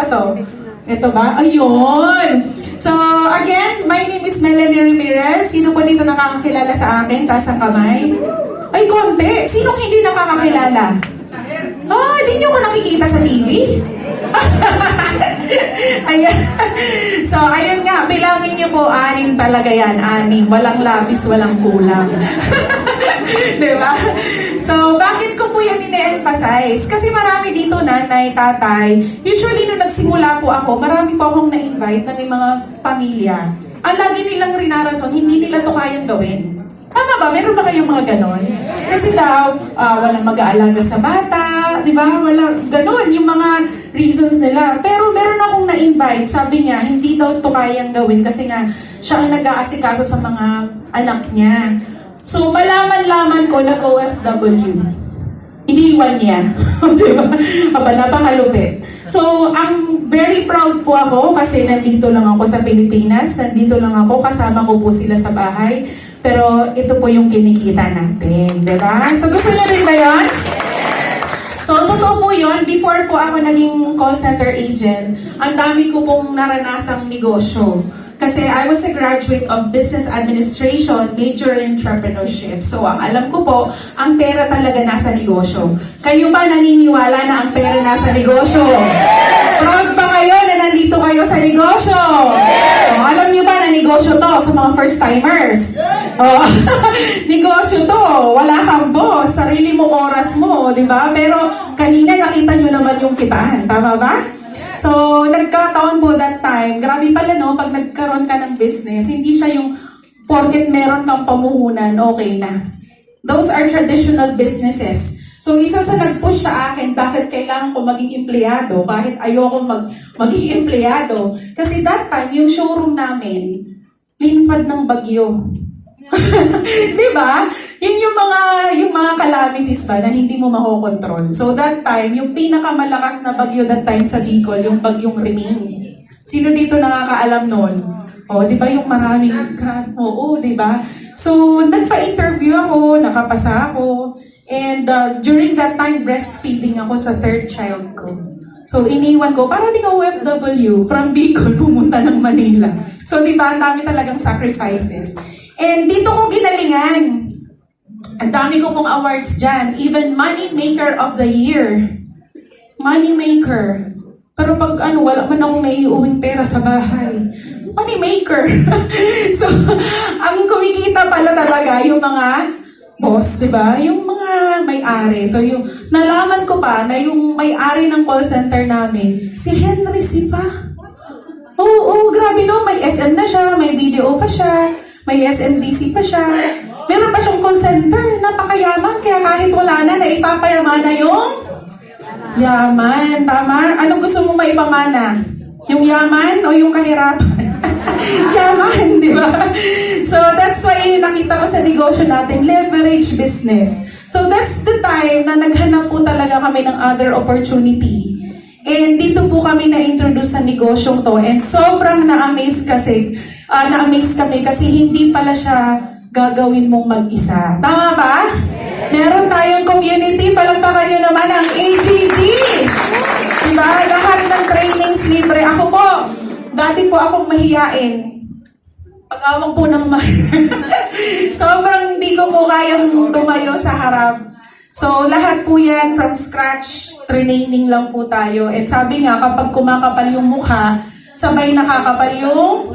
ba to? Ito ba? Ayun! So, again, my name is Melanie Ramirez. Sino po dito nakakakilala sa akin? Taas ang kamay. Ay, konti. Sinong hindi nakakakilala? Hindi niyo ko nakikita sa TV? Ayan. So, ayun nga, bilangin niyo po, 6 talaga yan. 6. Walang labis, walang kulang. Diba? So, bakit ko po yan ine-emphasize? Kasi marami dito, nanay, tatay. Usually, nung nagsimula po ako, marami po akong na-invite na may mga pamilya. Ang lagi nilang rinarason, hindi nila to kayang gawin. Tama ba? Meron ba kayong mga ganon? Kasi daw, walang mag-aalaga sa bata, di ba? Wala, ganon, yung mga reasons nila. Pero meron akong na-invite, sabi niya, hindi daw ito kayang gawin kasi nga, siya ang nag-aasikaso sa mga anak niya. So, malaman-laman ko na OFW. Iniwan niya. Di ba? Napakalupit. So, ang very proud po ako kasi nandito lang ako sa Pilipinas, nandito lang ako, kasama ko po sila sa bahay. Pero ito po yung kinikita natin, di ba? So gusto niyo rin ba yun? So totoo po yun, before po ako naging call center agent, ang dami ko pong naranasang negosyo. Kasi I was a graduate of Business Administration, major in entrepreneurship. So ang alam ko po, ang pera talaga nasa negosyo. Kayo ba naniniwala na ang pera nasa negosyo? Proud ba kayo na nandito kayo sa negosyo? Alam niyo ba na negosyo to sa mga first-timers? Negosyo to, wala kang boss, sarili mo, oras mo, di ba? Pero kanina nakita niyo naman yung kitaan, tama ba? So, nagkataon po that time, grabe pala no, pag nagkaroon ka ng business, hindi siya yung porket meron kang pamuhunan, okay na. Those are traditional businesses. So, isa sa nag-push sa akin, bakit kailangan ko maging empleyado, kahit ayoko maging empleyado. Kasi that time, yung showroom namin, linpad ng bagyo. Di ba? Yun yung mga calamities ba na hindi mo makokontrol. So that time, yung pinakamalakas na bagyo that time sa Bicol, yung bagyong Riming. Sino dito nakakaalam nun? Di ba yung maraming oo, di ba? So, nagpa-interview ako, nakapasa ako, and during that time, breastfeeding ako sa 3rd child ko. So, iniwan ko, para ding OFW, from Bicol, pumunta ng Manila. So, di ba, ang dami talagang sacrifices. And dito ko ginalingan. Ang dami ko pong awards dyan. Even Money Maker of the Year. Money Maker. Pero pag wala man akong naiuwing pera sa bahay. Money Maker. So, ang kumikita pala talaga yung mga boss, di ba? Yung mga may-ari. So, yung nalaman ko pa na yung may-ari ng call center namin, si Henry Sipa. Oo, grabe no. May SM na siya, may video pa siya. May SMDC pa siya. Meron pa siyang call center. Napakayaman. Kaya kahit wala na, naipapayamana yung yaman. Tama? Anong gusto mo maipamana? Yung yaman o yung kahirapan? Yaman, di ba? So that's why nakita ko sa negosyo natin, leverage business. So that's the time na naghanap po talaga kami ng other opportunity. And dito po kami na-introduce sa negosyong to. And sobrang na-amaze kami kasi hindi pala siya gagawin mong mag-isa. Tama ba? Meron tayong community, palagpakan nyo naman ang AGG. Diba? Lahat ng trainings libre. Ako po, dati po akong mahiyain. Pag-awang po ng sobrang hindi ko po kayang tumayo sa harap. So, lahat po yan from scratch, training lang po tayo. At sabi nga, kapag kumakapal yung mukha, sabay nakakapal yung